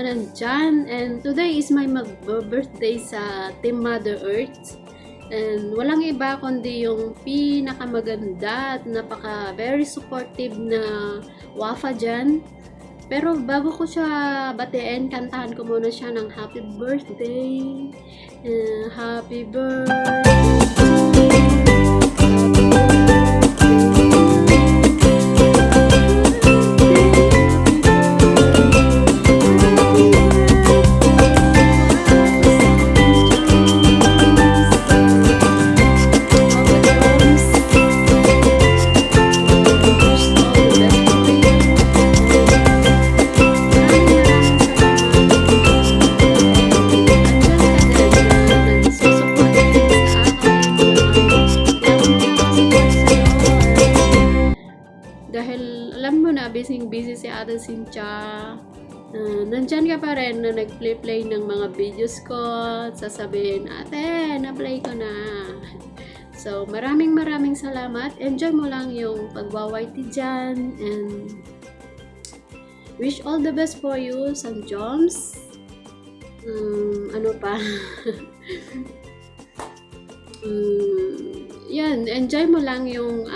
na nandyan. And today is my birthday sa Team Mother Earth. And walang iba kundi yung pinakamaganda at very supportive na Wafa dyan. Pero bago ko siya batiin, kantahan ko muna siya ng happy birthday. Happy birthday. Dahil alam mo na, busy si Ate Cynthia. Nandyan ka pa rin na nag-play ng mga videos ko at sasabihin, ate, na-play ko na. So, maraming salamat. Enjoy mo lang yung pagwawaiti dyan. And wish all the best for you, San Joms. Ano pa? Yan, enjoy mo lang yung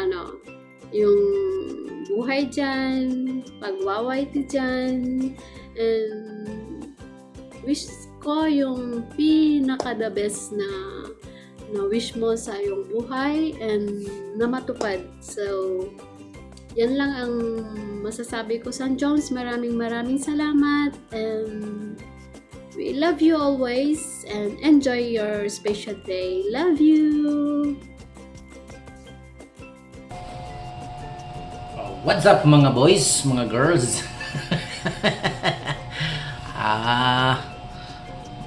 yung buhay dyan, pagwawaiti dyan, and wish ko yung pinaka-the best na wish mo sa iyong buhay and na matupad. So, yan lang ang masasabi ko, San Jones. Maraming salamat, and we love you always, and enjoy your special day. Love you! What's up mga boys, mga girls?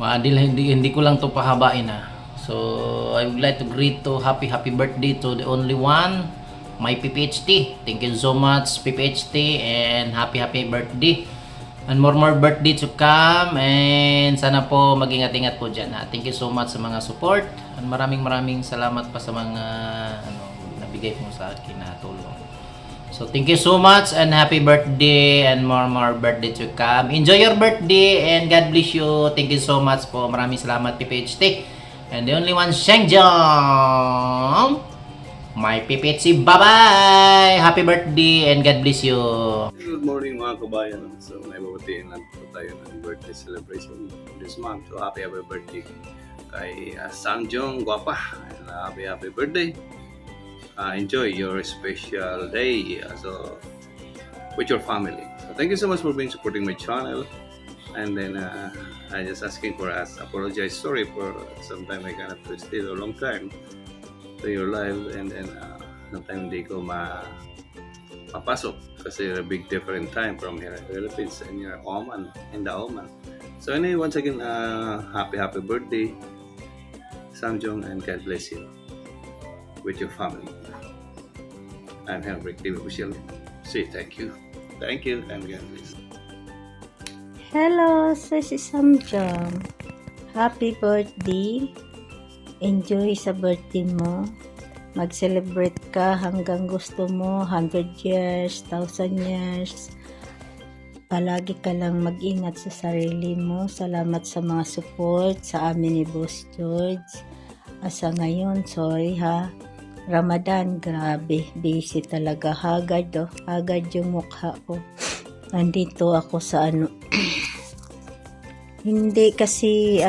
Hindi ko lang to pahabain ha. So, I would like to greet to happy birthday to the only one, my PPHT. Thank you so much PPHT, and happy birthday. And more birthday to come, and sana po mag-ingat-ingat po dyan ha. Thank you so much sa mga support, and maraming salamat pa sa mga nabigay mo sa akin na tulong. So thank you so much, and happy birthday, and more birthday to come. Enjoy your birthday, and God bless you. Thank you so much po. Maraming salamat PPHT. And the only one, Shengjong, my PPHT. Bye-bye! Happy birthday, and God bless you. Good morning mga kabayan. So may babatiin lang po tayo ng birthday celebration this month. So happy birthday kay Sangjong Guapa. Happy birthday. Enjoy your special day with your family. So thank you so much for supporting my channel. And then I just asking for us apologize. Sorry for sometime I cannot stay a long time to your live, and then sometimes hindi ko mapasok kasi a big different time from here in the Philippines and your Oman, in the Oman. So anyway, once again, happy birthday, Samjong, and God bless you with your family. I'm Henrik David Official. Say thank you, and God bless. Hello, si Samjong. Happy birthday. Enjoy sa birthday mo. Mag-celebrate ka hanggang gusto mo, 100 years, 1,000 years. Palagi ka lang mag-ingat sa sarili mo. Salamat sa mga support sa amin ni Boss George. Asa ngayon, sorry ha. Ramadan, grabe, busy talaga. Hagad yung mukha ko. Nandito ako sa hindi kasi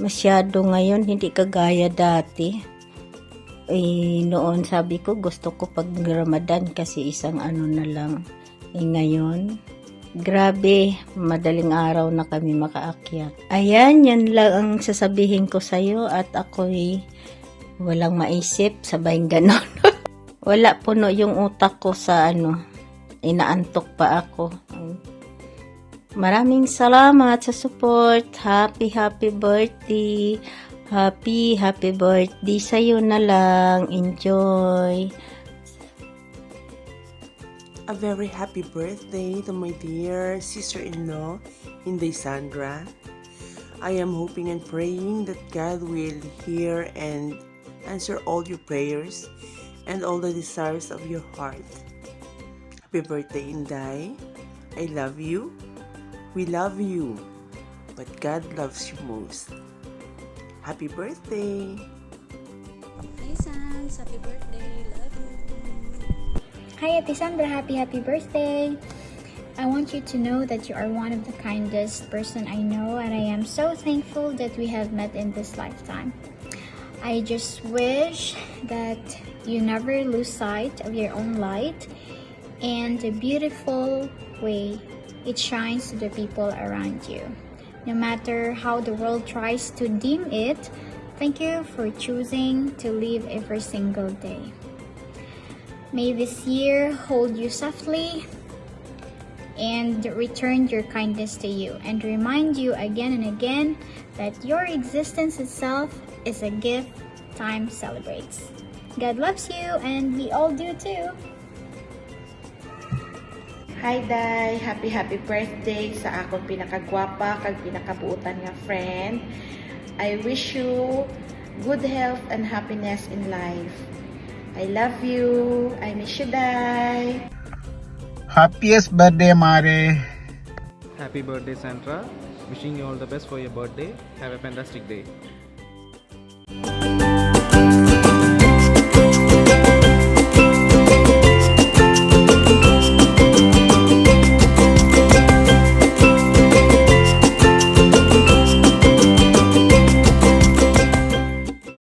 masyado ngayon, hindi kagaya dati. Noon sabi ko gusto ko pag Ramadan kasi isang na lang. Ngayon, grabe, madaling araw na kami makaakyat. Ayan, yan lang ang sasabihin ko sa'yo, at ako'y walang maisip, sabayng ganon. Wala puno yung utak ko sa inaantok pa ako. Maraming salamat sa support. Happy birthday. Happy birthday sa'yo na lang. Enjoy. A very happy birthday to my dear sister-in-law, Inday Sandra. I am hoping and praying that God will hear and answer all your prayers and all the desires of your heart. Happy birthday, Inday. I love you. We love you. But God loves you most. Happy birthday! Hey Sans, happy birthday. Love you. Hi Ate Sandra, happy birthday! I want you to know that you are one of the kindest person I know, and I am so thankful that we have met in this lifetime. I just wish that you never lose sight of your own light and the beautiful way it shines to the people around you. No matter how the world tries to dim it, thank you for choosing to live every single day. May this year hold you softly and return your kindness to you, and remind you again and again that your existence itself is a gift time celebrates. God loves you, and we all do too. Hi Day, happy birthday sa akong pinakagwapa kag pinakabuutan nga friend. I wish you good health and happiness in life. I love you. I miss you, Day. Happiest birthday, Mare. Happy birthday, Sandra. Wishing you all the best for your birthday. Have a fantastic day.